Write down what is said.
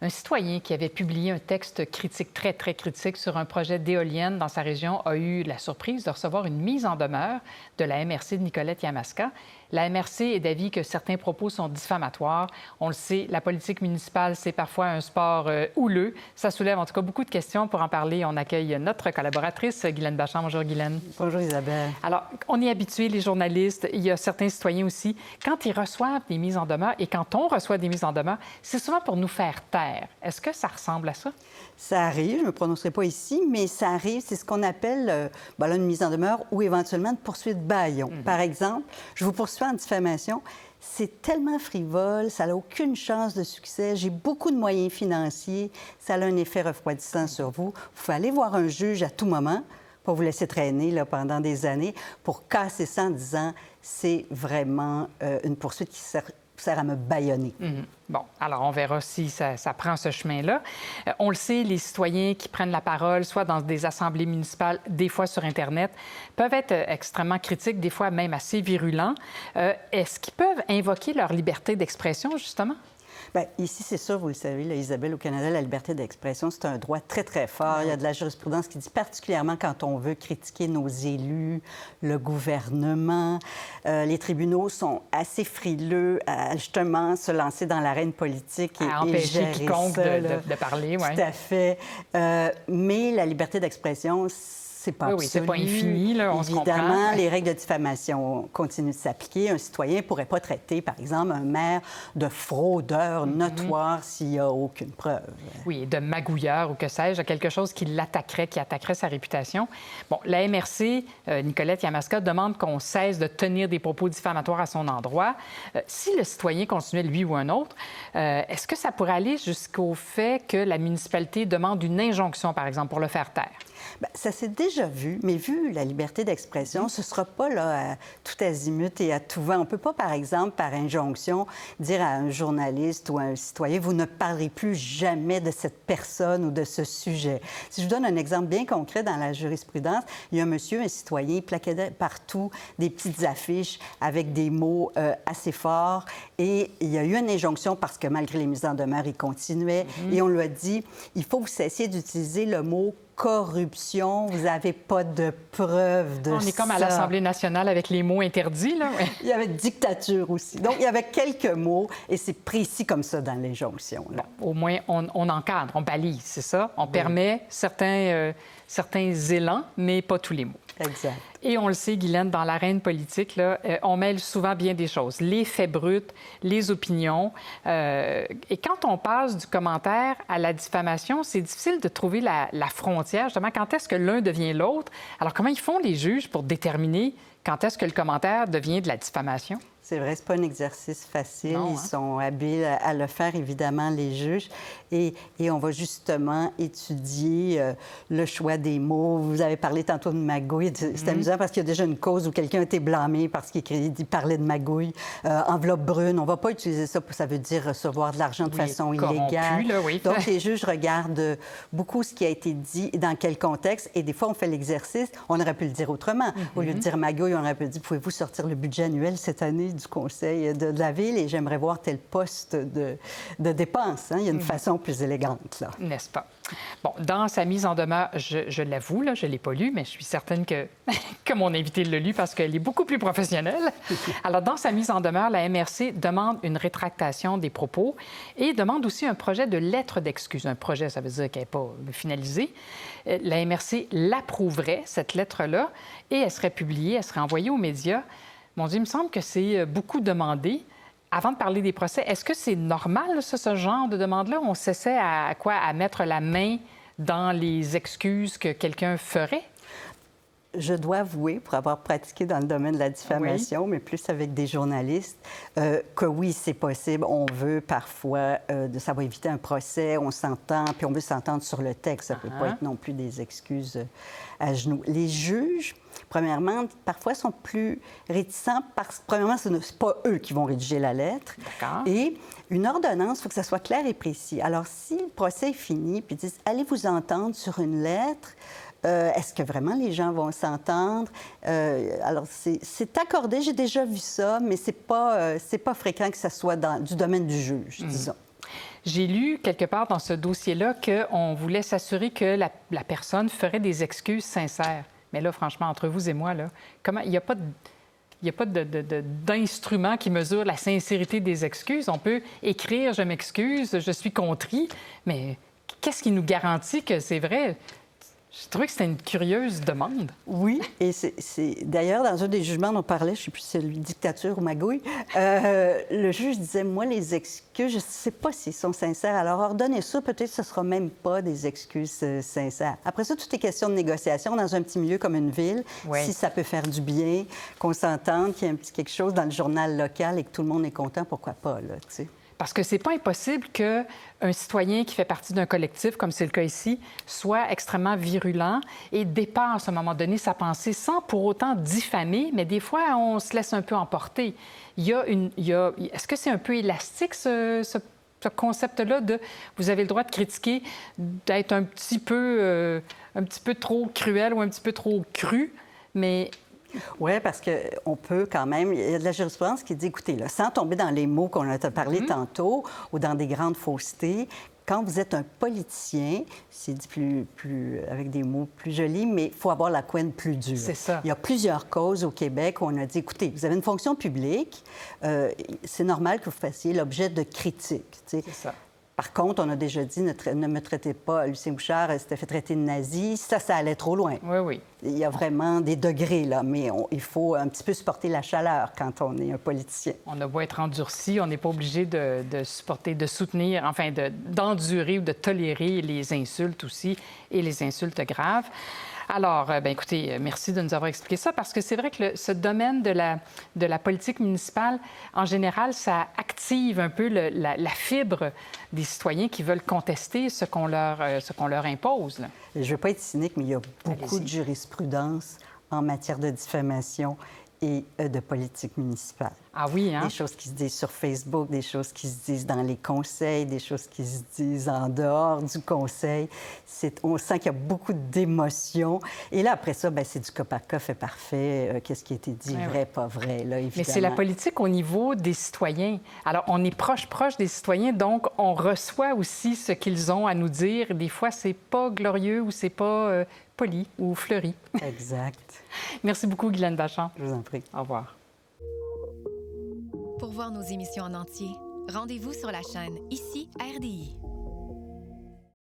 Un citoyen qui avait publié un texte critique, très, très critique sur un projet d'éolienne dans sa région a eu la surprise de recevoir une mise en demeure de la MRC de Nicolette-Yamaska. La MRC est d'avis que certains propos sont diffamatoires. On le sait, la politique municipale, c'est parfois un sport houleux. Ça soulève en tout cas beaucoup de questions. Pour en parler, on accueille notre collaboratrice, Guylaine Bachand. Bonjour, Guylaine. Bonjour, Isabelle. Alors, on est habitués, les journalistes, il y a certains citoyens aussi, quand ils reçoivent des mises en demeure et quand on reçoit des mises en demeure, c'est souvent pour nous faire taire. Est-ce que ça ressemble à ça? Ça arrive, je ne me prononcerai pas ici, mais ça arrive, c'est ce qu'on appelle une mise en demeure ou éventuellement une poursuite bâillon. Par exemple, je vous poursuis en diffamation. C'est tellement frivole, ça n'a aucune chance de succès. J'ai beaucoup de moyens financiers, ça a un effet refroidissant sur vous. Vous pouvez aller voir un juge à tout moment, pas vous laisser traîner là, pendant des années, pour casser ça en disant c'est vraiment une poursuite qui sert à me bâillonner. Bon, alors on verra si ça prend ce chemin-là. On le sait, les citoyens qui prennent la parole, soit dans des assemblées municipales, des fois sur Internet, peuvent être extrêmement critiques, des fois même assez virulents. Est-ce qu'ils peuvent invoquer leur liberté d'expression, justement? Bien, ici, c'est sûr, vous le savez, là, Isabelle, au Canada, la liberté d'expression, c'est un droit très, très fort. Il y a de la jurisprudence qui dit particulièrement quand on veut critiquer nos élus, le gouvernement. Les tribunaux sont assez frileux à, justement, se lancer dans l'arène politique et empêcher quiconque de parler. Tout à fait. Mais la liberté d'expression, c'est pas absolu. Oui, c'est pas infini, là, on se comprend. Évidemment, les règles de diffamation continuent de s'appliquer. Un citoyen ne pourrait pas traiter, par exemple, un maire de fraudeur notoire s'il n'y a aucune preuve. Oui, de magouilleur ou que sais-je, quelque chose qui l'attaquerait, qui attaquerait sa réputation. Bon, la MRC, Nicolette-Yamaska, demande qu'on cesse de tenir des propos diffamatoires à son endroit. Si le citoyen continuait, lui ou un autre, est-ce que ça pourrait aller jusqu'au fait que la municipalité demande une injonction, par exemple, pour le faire taire? Bien, ça s'est déjà vu, mais vu la liberté d'expression, ce ne sera pas là, à tout azimut et à tout vent. On ne peut pas, par exemple, par injonction, dire à un journaliste ou à un citoyen, vous ne parlerez plus jamais de cette personne ou de ce sujet. Si je vous donne un exemple bien concret dans la jurisprudence, il y a un monsieur, un citoyen, il plaquait partout des petites affiches avec des mots assez forts et il y a eu une injonction parce que malgré les mises en demeure, il continuait et on lui a dit, il faut que vous cessiez d'utiliser le mot corruption, vous n'avez pas de preuves de ça. On est comme à l'Assemblée nationale avec les mots interdits, là. Il y avait dictature aussi. Donc, il y avait quelques mots, et c'est précis comme ça dans l'injonction. Bon, au moins, on encadre, on balise, c'est ça? On permet certains élans, mais pas tous les mots. Exact. Et on le sait, Guylaine, dans l'arène politique, là, on mêle souvent bien des choses. Les faits bruts, les opinions. Et quand on passe du commentaire à la diffamation, c'est difficile de trouver la frontière, justement. Quand est-ce que l'un devient l'autre? Alors, comment ils font, les juges, pour déterminer quand est-ce que le commentaire devient de la diffamation? C'est vrai, c'est pas un exercice facile. Non, Ils sont habiles à le faire, évidemment, les juges. Et on va justement étudier le choix des mots. Vous avez parlé tantôt de magouille. C'est amusant parce qu'il y a déjà une cause où quelqu'un a été blâmé parce qu'il parlait de magouille. Enveloppe brune, on va pas utiliser ça, ça veut dire recevoir de l'argent de façon illégale. Là, oui. Donc, les juges regardent beaucoup ce qui a été dit et dans quel contexte. Et des fois, on fait l'exercice. On aurait pu le dire autrement. Au lieu de dire magouille, on aurait pu dire, pouvez-vous sortir le budget annuel cette année du conseil de la Ville et j'aimerais voir tel poste de dépense. Hein? Il y a une façon plus élégante, là. N'est-ce pas? Bon, dans sa mise en demeure, je l'avoue, là, je ne l'ai pas lu, mais je suis certaine que mon invité l'a lu parce qu'elle est beaucoup plus professionnelle. Alors, dans sa mise en demeure, la MRC demande une rétractation des propos et demande aussi un projet de lettre d'excuse. Un projet, ça veut dire qu'elle n'est pas finalisée. La MRC l'approuverait, cette lettre-là, et elle serait publiée, elle serait envoyée aux médias. Mon Dieu, il me semble que c'est beaucoup demandé. Avant de parler des procès, est-ce que c'est normal, ça, ce genre de demande-là? On s'essaie à quoi? À mettre la main dans les excuses que quelqu'un ferait? Je dois avouer, pour avoir pratiqué dans le domaine de la diffamation, mais plus avec des journalistes, que oui, c'est possible. On veut parfois, ça va éviter un procès, on s'entend, puis on veut s'entendre sur le texte. Ça ne peut pas être non plus des excuses à genoux. Les juges, premièrement, parfois sont plus réticents parce que, premièrement, ce n'est pas eux qui vont rédiger la lettre. Et une ordonnance, il faut que ça soit clair et précis. Alors, si le procès est fini, puis ils disent « allez vous entendre sur une lettre », est-ce que vraiment les gens vont s'entendre? Alors, c'est accordé, j'ai déjà vu ça, mais c'est pas fréquent que ça soit du domaine du juge, disons. J'ai lu quelque part dans ce dossier-là qu'on voulait s'assurer que la personne ferait des excuses sincères. Mais là, franchement, entre vous et moi, là, comment il n'y a pas d'instrument qui mesure la sincérité des excuses. On peut écrire « je m'excuse, je suis contrit », mais qu'est-ce qui nous garantit que c'est vrai? Je trouvais que c'était une curieuse demande. Oui, et c'est d'ailleurs, dans un des jugements dont on parlait, je ne sais plus si c'est celui dictature ou magouille, le juge disait, moi, les excuses, je ne sais pas s'ils sont sincères. Alors, ordonnez ça, peut-être que ce ne sera même pas des excuses sincères. Après ça, tout est question de négociation dans un petit milieu comme une ville. Oui. Si ça peut faire du bien, qu'on s'entende, qu'il y ait un petit quelque chose dans le journal local et que tout le monde est content, pourquoi pas, là, tu sais. Parce que c'est pas impossible qu'un citoyen qui fait partie d'un collectif, comme c'est le cas ici, soit extrêmement virulent et dépasse à un moment donné sa pensée sans pour autant diffamer, mais des fois, on se laisse un peu emporter. Est-ce que c'est un peu élastique, ce concept-là de vous avez le droit de critiquer, d'être un petit peu trop cruel ou un petit peu trop cru, mais... Oui, parce qu'on peut quand même... Il y a de la jurisprudence qui dit, écoutez, là, sans tomber dans les mots qu'on a parlé tantôt ou dans des grandes faussetés, quand vous êtes un politicien, c'est dit avec des mots plus jolis, mais il faut avoir la couenne plus dure. C'est ça. Il y a plusieurs causes au Québec où on a dit, écoutez, vous avez une fonction publique, c'est normal que vous fassiez l'objet de critiques. C'est ça. Par contre, on a déjà dit, ne me traitez pas, Lucien Bouchard s'était fait traiter de nazi, ça allait trop loin. Oui, oui. Il y a vraiment des degrés, là, mais il faut un petit peu supporter la chaleur quand on est un politicien. On a beau être endurci, on n'est pas obligé de supporter, de soutenir, enfin, d'endurer ou de tolérer les insultes aussi, et les insultes graves. Alors, bien, écoutez, merci de nous avoir expliqué ça, parce que c'est vrai que ce domaine de la politique municipale, en général, ça active un peu la fibre des citoyens qui veulent contester ce qu'on leur impose, là. Je ne veux pas être cynique, mais il y a beaucoup de jurisprudence en matière de diffamation et de politique municipale. Ah oui, hein? Des choses qui se disent sur Facebook, des choses qui se disent dans les conseils, des choses qui se disent en dehors du conseil. On sent qu'il y a beaucoup d'émotions. Et là, après ça, bien, c'est du cas par cas, fait parfait. Qu'est-ce qui a été dit, vrai, pas vrai, là, évidemment. Mais c'est la politique au niveau des citoyens. Alors, on est proche des citoyens, donc on reçoit aussi ce qu'ils ont à nous dire. Des fois, c'est pas glorieux ou c'est pas poli ou fleuri. Exact. Merci beaucoup, Guylaine Vachon. Je vous en prie. Au revoir. Pour voir nos émissions en entier, rendez-vous sur la chaîne Ici RDI.